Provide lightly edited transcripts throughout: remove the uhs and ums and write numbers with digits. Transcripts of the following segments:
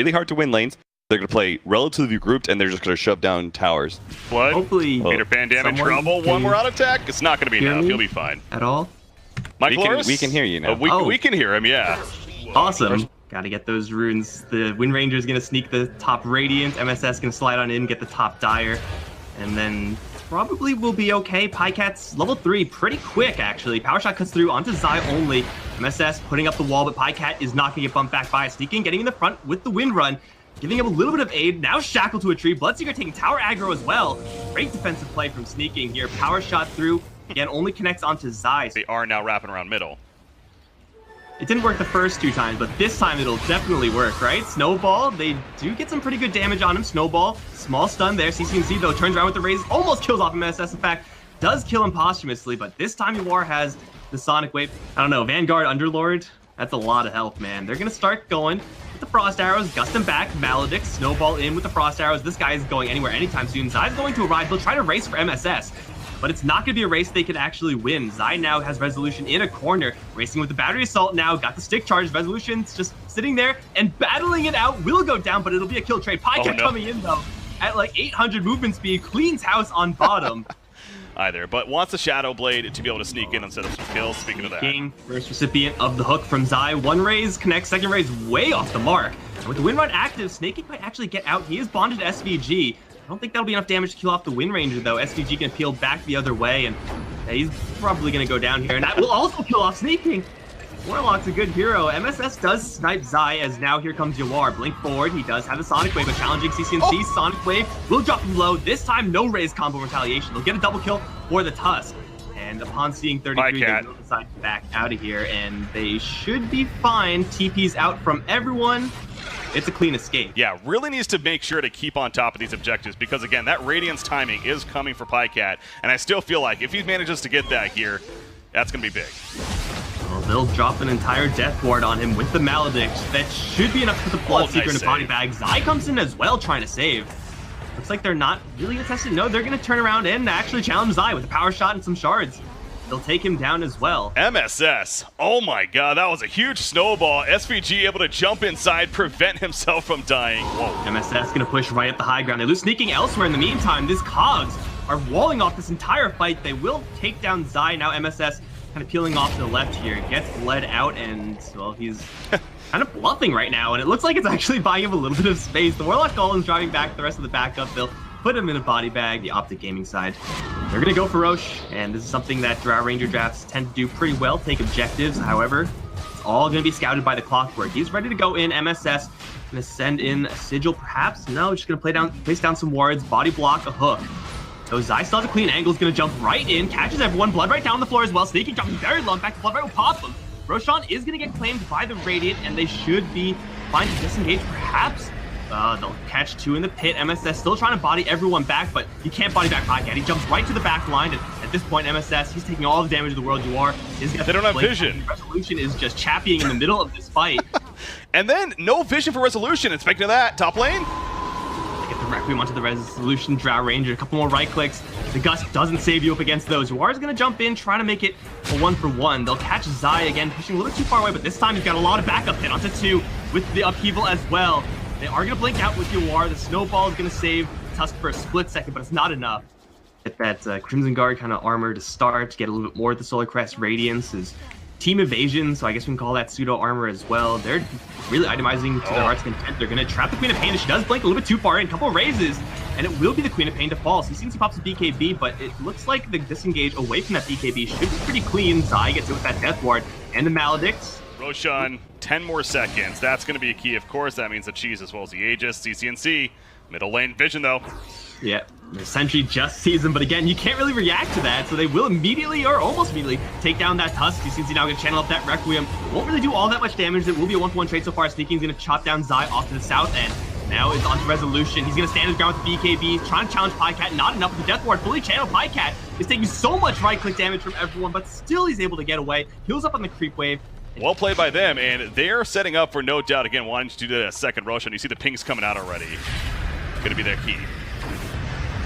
really hard to win lanes. They're going to play relatively grouped, and they're just going to shove down towers. Blood. Hopefully, Peter Pan damage, trouble. One more out attack. It's not going to be enough. He'll be fine. At all? We can hear you now. We can hear him, yeah. Awesome. Gotta get those runes. The Wind Ranger is gonna sneak the top Radiant. MSS gonna slide on in, get the top Dire. And then probably will be okay. Pycat's level 3 pretty quick, actually. Power Shot cuts through onto Zai only. MSS putting up the wall, but Pycat is not gonna get bumped back by it. Sneaking, getting in the front with the Wind Run. Giving him a little bit of aid. Now shackled to a tree. Bloodseeker taking tower aggro as well. Great defensive play from Sneaking here. Power Shot through. Again, only connects onto Zai. They are now wrapping around middle. It didn't work the first 2 times, but this time it'll definitely work, right? Snowball, they do get some pretty good damage on him. Snowball, small stun there. CCNC, though, turns around with the raise, almost kills off MSS. In fact, does kill him posthumously, but this time Yawar has the Sonic Wave. I don't know, Vanguard, Underlord, that's a lot of health, man. They're going to start going with the Frost Arrows, gust him back, Maledict, Snowball in with the Frost Arrows. This guy is going anywhere anytime soon. Zai's going to arrive. He'll try to race for MSS. But it's not going to be a race they could actually win. Zai now has Resolution in a corner, racing with the Battery Assault now, got the stick charge. Resolution's just sitting there and battling it out. Will go down, but it'll be a kill trade. Pycat coming in, though, at like 800 movement speed, cleans house on bottom. Either, but wants a Shadow Blade to be able to sneak in instead of some kills. Speaking of that. First recipient of the hook from Zai. One raise connects, second raise way off the mark. And with the Wind Run active, Snaking might actually get out. He is bonded to SVG. I don't think that'll be enough damage to kill off the Wind Ranger, though. SVG can peel back the other way, and he's probably going to go down here. And that will also kill off Sneaking. Warlock's a good hero. MSS does snipe Zai, as now here comes Yawar. Blink forward. He does have a Sonic Wave, but challenging CCNC. Sonic Wave will drop him low. This time, no raise combo retaliation. They'll get a double kill for the Tusk. And upon seeing 33, they will decide to back out of here, and they should be fine. TP's out from everyone. It's a clean escape. Yeah, really needs to make sure to keep on top of these objectives because, again, that Radiance timing is coming for Pycat, and I still feel like if he manages to get that here, that's going to be big. Well, they'll drop an entire Death Ward on him with the Maledict. That should be enough to put the Bloodseeker in a body bag. Zai comes in as well, trying to save. Looks like they're not really going to test it. No, they're going to turn around and actually challenge Zai with a power shot and some shards. They'll take him down as well. MSS. Oh my god, that was a huge snowball. SVG able to jump inside, prevent himself from dying. Whoa. MSS going to push right at the high ground. They lose Sneaking elsewhere in the meantime. These cogs are walling off this entire fight. They will take down Zai. Now MSS kind of peeling off to the left here. Gets bled out, and, well, he's kind of bluffing right now. And it looks like it's actually buying him a little bit of space. The Warlock Golem's driving back the rest of the backup. They'll put him in a body bag, the Optic Gaming side. They're going to go for Roche, and this is something that Drow Ranger drafts tend to do pretty well, take objectives. However, it's all going to be scouted by the Clockwork. He's ready to go in. MSS going to send in a Sigil, perhaps? No, just going to place down some wards, body block, a hook. So Zai still has a clean angle, is going to jump right in, catches everyone, Blood right down on the floor as well. Sneaking, dropping very low, back to Blood right will pop them. Roshan is going to get claimed by the Radiant, and they should be fine to disengage, perhaps. They'll catch 2 in the pit. MSS still trying to body everyone back, but he can't body back Pycat. He jumps right to the back line, and at this point, MSS, he's taking all the damage of the world. They don't have vision. Resolution is just chappying in the middle of this fight. And then, no vision for Resolution. And speaking of that, top lane. Get the Requiem onto the Resolution Drow Ranger. A couple more right clicks. The Gust doesn't save you up against those. Yawar's going to jump in, trying to make it a 1-for-1. They'll catch Zai again, pushing a little too far away, but this time he's got a lot of backup hit onto 2 with the upheaval as well. They are going to blink out with Yawar. The Snowball is going to save Tusk for a split second, but it's not enough. Get that Crimson Guard kind of armor to start, get a little bit more of the Solar Crest Radiance. Is Team Evasion, so I guess we can call that pseudo armor as well. They're really itemizing to their heart's content. They're going to trap the Queen of Pain, and she does blink a little bit too far in. A couple of raises, and it will be the Queen of Pain to fall. So he seems he pops a BKB, but it looks like the disengage away from that BKB should be pretty clean. Zai gets it with that Death Ward and the Maledict. Roshan, 10 more seconds. That's going to be a key, of course. That means the cheese as well as the Aegis. CCNC, middle lane vision, though. Yeah, the Sentry just sees him, but again, you can't really react to that, so they will immediately, or almost immediately, take down that Tusk. CCNC now going to channel up that Requiem. Won't really do all that much damage. It will be a 1-for-1 trade so far. Sneaking's going to chop down Zai off to the south end. Now it's onto Resolution. He's going to stand his ground with the BKB, trying to challenge Pycat. Not enough with the Death Ward. Fully channeled. Pycat is taking so much right-click damage from everyone, but still he's able to get away. Heals up on the creep wave. Well played by them, and they're setting up for no doubt, again, wanting to do that second Roshan. You see the pings coming out already. Going to be their key.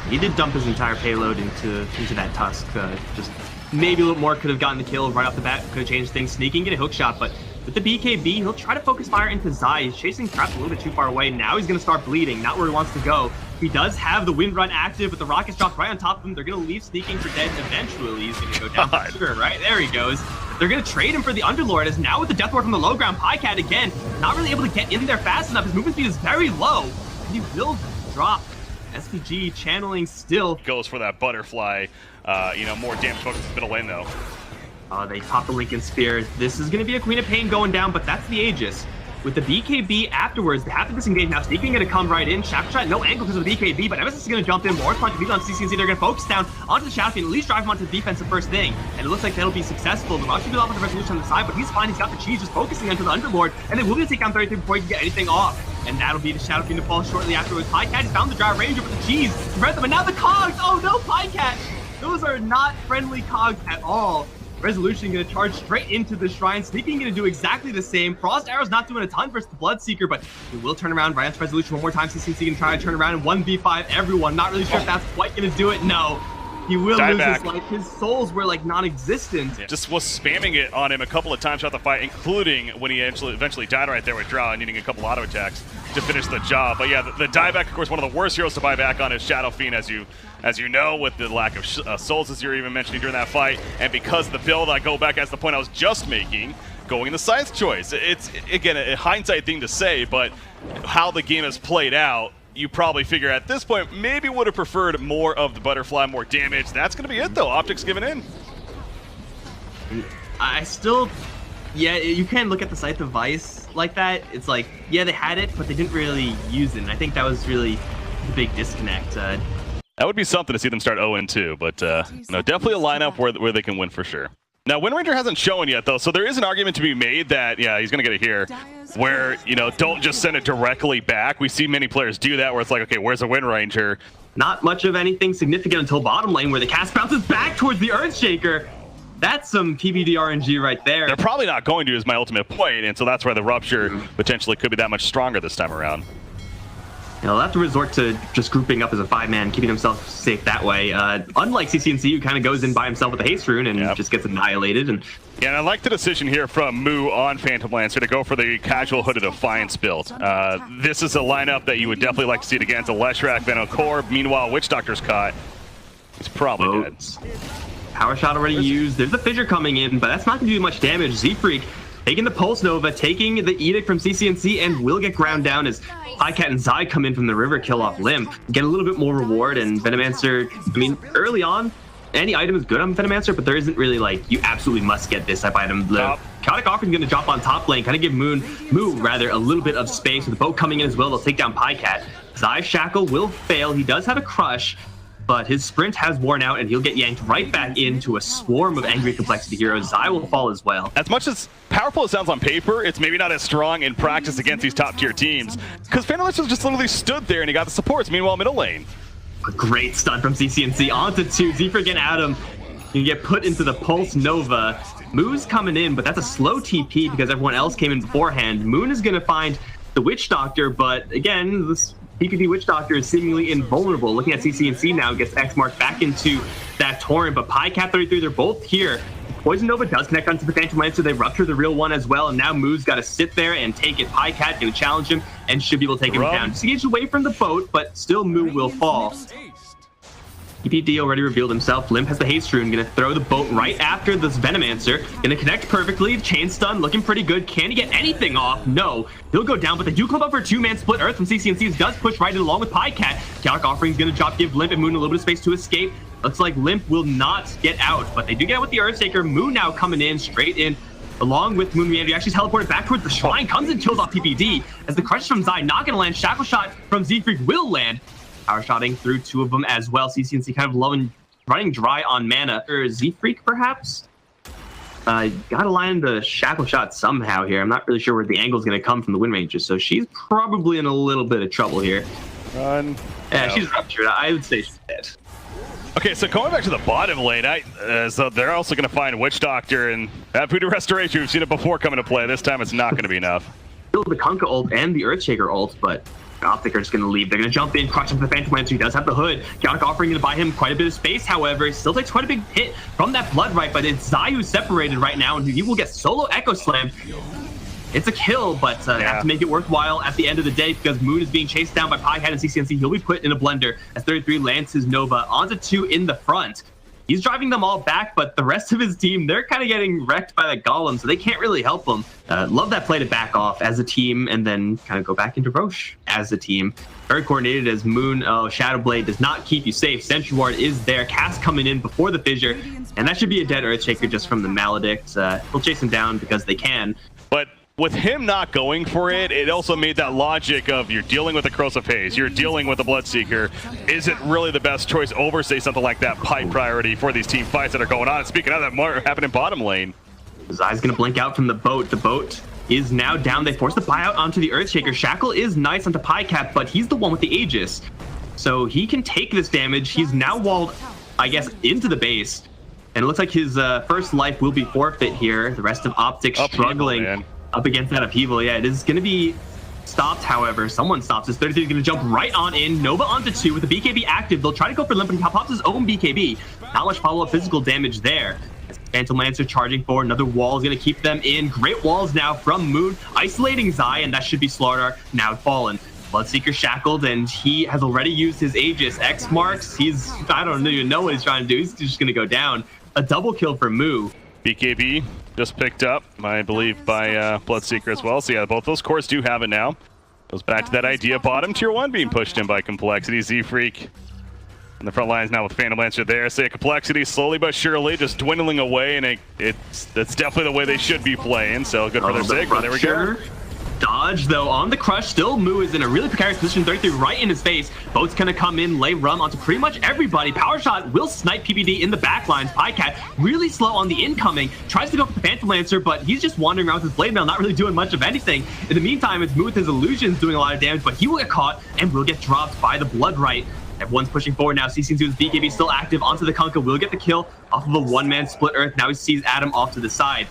He did dump his entire payload into that Tusk. Just maybe a little more could have gotten the kill right off the bat. Could have changed things. Sneaking, get a hook shot, but With the BKB, he'll try to focus fire into Zai. He's chasing Traps a little bit too far away. Now he's going to start bleeding, not where he wants to go. He does have the wind run active, but the rockets dropped right on top of him. They're going to leave sneaking for dead, and eventually he's going to go down for sure, right? There he goes. They're going to trade him for the Underlord, as now with the Death Ward from the low ground, Pycat again, not really able to get in there fast enough. His movement speed is very low, and he will drop. SPG channeling still. Goes for that butterfly, more damage focused middle lane though. They pop the Lincoln Spear. This is going to be a Queen of Pain going down, but that's the Aegis. With the BKB afterwards, they have to disengage. Now Sneaking going to come right in. Shadow Shot, no angle because of the BKB, but MSS is going to jump in. More punch on CCNC. They're going to focus down onto the Shadow Fiend, at least drive him onto the defense the first thing. And it looks like that'll be successful. The Rush should be off with the resolution on the side, but he's fine. He's got the cheese just focusing onto the Underlord, and they will be able to take down 33 before he can get anything off. And that'll be the Shadow Fiend to fall shortly afterwards. Pycat has found the Dry Ranger with the cheese to prevent them, and now the cogs. Oh no, Pycat! Those are not friendly cogs at all. Resolution going to charge straight into the shrine. Sneaking going to do exactly the same. Frost Arrow's not doing a ton versus the Bloodseeker, but he will turn around right onto Resolution one more time. CCNC going to try to turn around and 1v5 everyone. Not really sure if that's quite going to do it. No. He will lose his life. His souls were like non-existent. Yeah. Just was spamming it on him a couple of times throughout the fight, including when he eventually died right there with Drow and needing a couple auto attacks to finish the job. But yeah, the dieback, of course, one of the worst heroes to buy back on is Shadow Fiend, as you know, with the lack of souls, as you're even mentioning during that fight. And because the build, I go back as the point I was just making, going the science choice. It's, again, a hindsight thing to say, but how the game has played out, you probably figure at this point maybe would have preferred more of the butterfly, more damage. That's going to be it, though. Optic's giving in. I still, yeah, you can't look at the Scythe of Vice like that. It's like, yeah, they had it, but they didn't really use it. And I think that was really the big disconnect. That would be something to see them start 0-2, but no, definitely a lineup where they can win for sure. Now, Wind Ranger hasn't shown yet, though, so there is an argument to be made that, yeah, he's going to get it here, where, don't just send it directly back. We see many players do that, where it's like, okay, where's the Wind Ranger? Not much of anything significant until bottom lane, where the cast bounces back towards the Earthshaker. That's some PBD RNG right there. They're probably not going to, is my ultimate point, and so that's where the Rupture potentially could be that much stronger this time around. They'll have to resort to just grouping up as a 5-man, keeping himself safe that way. Unlike CCNC, who kind of goes in by himself with a haste rune and just gets annihilated. And yeah, and I like the decision here from Moo on Phantom Lancer to go for the casual Hooded Defiance build. This is a lineup that you would definitely like to see it against a Leshrac, Venom Core. Meanwhile, Witch Doctor's caught. He's probably dead. Power Shot already used. There's a Fissure coming in, but that's not going to do much damage. Z-Freak taking the Pulse Nova, taking the Edict from CCNC, and will get ground down as Pycat and Zai come in from the river, kill off Limp, get a little bit more reward. And Venomancer, I mean, early on, any item is good on Venomancer, but there isn't really like, you absolutely must get this type item. The Chaotic Offering is going to drop on top lane, kind of give Moo a little bit of space. With the boat coming in as well, they'll take down Pycat. Zai's Shackle will fail. He does have a Crush, but his sprint has worn out, and he'll get yanked right back into a swarm of angry complexity heroes. Zai will fall as well. As much as powerful it sounds on paper, it's maybe not as strong in practice against these top-tier teams, because Phantom Lancer just literally stood there and he got the supports. Meanwhile, middle lane. A great stun from CCNC onto 2. Z-Freak and Adam can get put into the Pulse Nova. Moo's coming in, but that's a slow TP because everyone else came in beforehand. Moon is going to find the Witch Doctor, but again, this PPD Witch Doctor is seemingly invulnerable. Looking at CCNC now, gets X marked back into that Torrent, but Pycat 33, they're both here. Poison Nova does connect onto the Phantom Lancer. They rupture the real one as well, and now Moo's got to sit there and take it. Pycat going to challenge him and should be able to take him down. Disengaged away from the boat, but still Moo will fall. PPD already revealed himself. Limp has the haste rune, gonna throw the boat right after this Venomancer. Gonna connect perfectly. Chain stun looking pretty good. Can he get anything off? No. He'll go down, but they do come up for a 2-man split. Earth from CCNC does push right in along with Pycat. Chaotic Offering's gonna drop, give Limp and Moon a little bit of space to escape. Looks like Limp will not get out, but they do get out with the Earthshaker. Moon now coming in, straight in, along with Moon Meander. He actually teleported back towards the shrine, comes and kills off PPD. As the Crush from Zai not gonna land, Shackle Shot from Z-Freak will land. Power shotting through 2 of them as well. CCNC kind of running dry on mana. Or Z-Freak, perhaps? Gotta line the Shackle Shot somehow here. I'm not really sure where the angle is going to come from the Wind Ranger, so she's probably in a little bit of trouble here. Yeah, she's ruptured. I would say she's dead. Okay, so going back to the bottom lane, so they're also going to find Witch Doctor and that Voodoo Restoration. We've seen it before come into play. This time it's not going to be enough. Still the Kunkka ult and the Earthshaker ult, but Optic are just going to leave. They're going to jump in, crush him for the Phantom Lancer. He does have the hood. Chaotic Offering going to buy him quite a bit of space, however. He still takes quite a big hit from that Blood Right, but it's Zai who's separated right now, and he will get solo Echo Slam. It's a kill, but have to make it worthwhile at the end of the day because Moon is being chased down by Piecat and CCNC. He'll be put in a blender as 33 lands his Nova onto 2 in the front. He's driving them all back, but the rest of his team, they're kind of getting wrecked by the Golem, so they can't really help him. Love that play to back off as a team and then kind of go back into Roche as a team. Very coordinated as Moon. Shadow Blade does not keep you safe. Sentry Ward is there. Cast coming in before the Fissure, and that should be a dead Earthshaker just from the Maledict. He'll chase him down because they can. But with him not going for it, it also made that logic of you're dealing with a Corrosive Haze, you're dealing with a Bloodseeker. Is it really the best choice over, say, something like that pipe priority for these team fights that are going on? And speaking of that, more happened in bottom lane. Zai's going to blink out from the boat. The boat is now down. They force the buyout onto the Earthshaker. Shackle is nice onto Piecat, but he's the one with the Aegis. So he can take this damage. He's now walled, I guess, into the base. And it looks like his first life will be forfeit here. The rest of Optic struggling up against that upheaval. Yeah, it is going to be stopped, however. Someone stops this. 33 is going to jump right on in. Nova onto 2 with the BKB active. They'll try to go for Limp, and he pops his own BKB. Not much follow-up physical damage there. Phantom Lancer charging forward. Another wall is going to keep them in. Great walls now from Moon, isolating Zai, and that should be Slardar now fallen. Bloodseeker shackled, and he has already used his Aegis. X marks. I don't even know what he's trying to do. He's just going to go down. A double kill for Moo. BKB just picked up, I believe, by Bloodseeker as well. So yeah, both those cores do have it now. Goes back to that idea. Bottom tier 1 being pushed in by Complexity. Z-Freak in the front lines now with Phantom Lancer there. So yeah, Complexity slowly but surely just dwindling away, and that's definitely the way they should be playing. So good for their sake. There we go. Dodge, though, on the crush. Still, Moo is in a really precarious position. 33 right in his face. Boat's going to come in, lay rum onto pretty much everybody. Power Shot will snipe PPD in the back lines. Piecat really slow on the incoming. Tries to go for the Phantom Lancer, but he's just wandering around with his Blade Mail, not really doing much of anything. In the meantime, it's Moo with his illusions doing a lot of damage, but he will get caught and will get dropped by the Blood Right. Everyone's pushing forward now. CC2's BKB still active onto the Kunkka. Will get the kill off of a one-man split Earth. Now he sees Adam off to the side.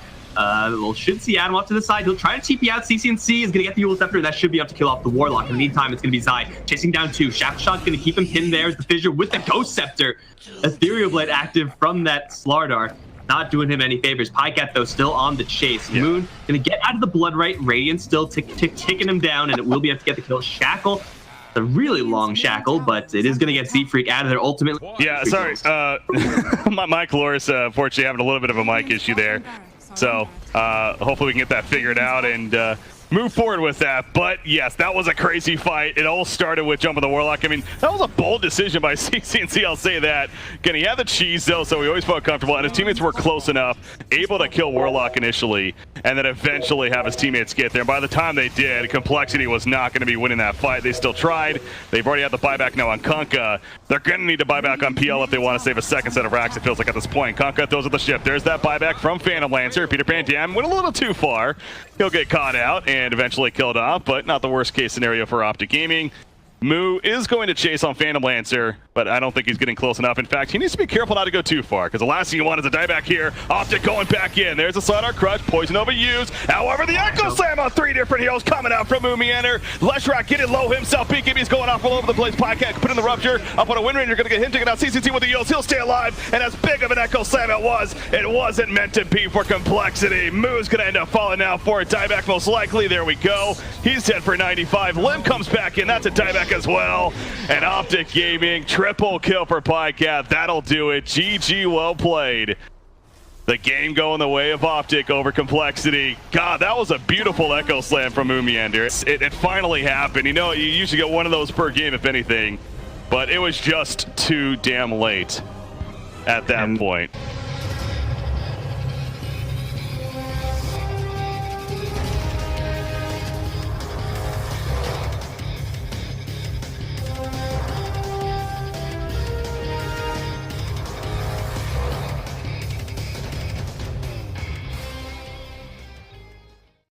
Should see Adam off to the side. He'll try to TP out. CCNC is going to get the Eul Scepter. That should be enough to kill off the Warlock. In the meantime, it's going to be Zai chasing down 2. Shackle Shot's going to keep him pinned there as the Fissure with the Ghost Scepter. Ethereal Blade active from that Slardar. Not doing him any favors. Piecat, though, still on the chase. Yeah. Moon going to get out of the Blood Right. Radiant still ticking him down, and it will be able to get the kill. Shackle. A really long shackle, but it is going to get Z-Freak out of there ultimately. Yeah, sorry. Mike Loris, unfortunately, having a little bit of a mic issue there. So hopefully we can get that figured out and move forward with that. But yes, that was a crazy fight. It all started with jumping the Warlock. I mean, that was a bold decision by CCNC, I'll say that. Again, he had the cheese though, so he always felt comfortable, and his teammates were close enough, able to kill Warlock initially, and then eventually have his teammates get there. And by the time they did, Complexity was not going to be winning that fight. They still tried. They've already had the buyback now on Kunkka. They're going to need to buy back on PL if they want to save a second set of racks, it feels like at this point. Kunkka throws at the ship. There's that buyback from Phantom Lancer. Peter Pan Dam went a little too far. He'll get caught out and eventually killed off, but not the worst case scenario for Optic Gaming. Moo is going to chase on Phantom Lancer, but I don't think he's getting close enough. In fact, he needs to be careful not to go too far, because the last thing you want is a dieback here. Optic going back in. There's a Slardar Crush. Poison Nova used. However, the Echo Slam on 3 different heroes coming out from Moo Meander. Leshrac getting low himself. BKB's going off all over the place. Piecat put in the Rupture. Up on a Wind Ranger. Going to get him taken out. CCT with the Eels. He'll stay alive. And as big of an Echo Slam it wasn't meant to be for Complexity. Moo's going to end up falling now for a dieback most likely. There we go. He's dead for 95. Lim comes back in. That's a dieback as well. And Optic Gaming, triple kill for Piecat. That'll do it. GG, well played. The game going the way of Optic over Complexity. God, that was a beautiful Echo Slam from Moo Meander. It finally happened. You know, you usually get one of those per game, if anything. But it was just too damn late at that point.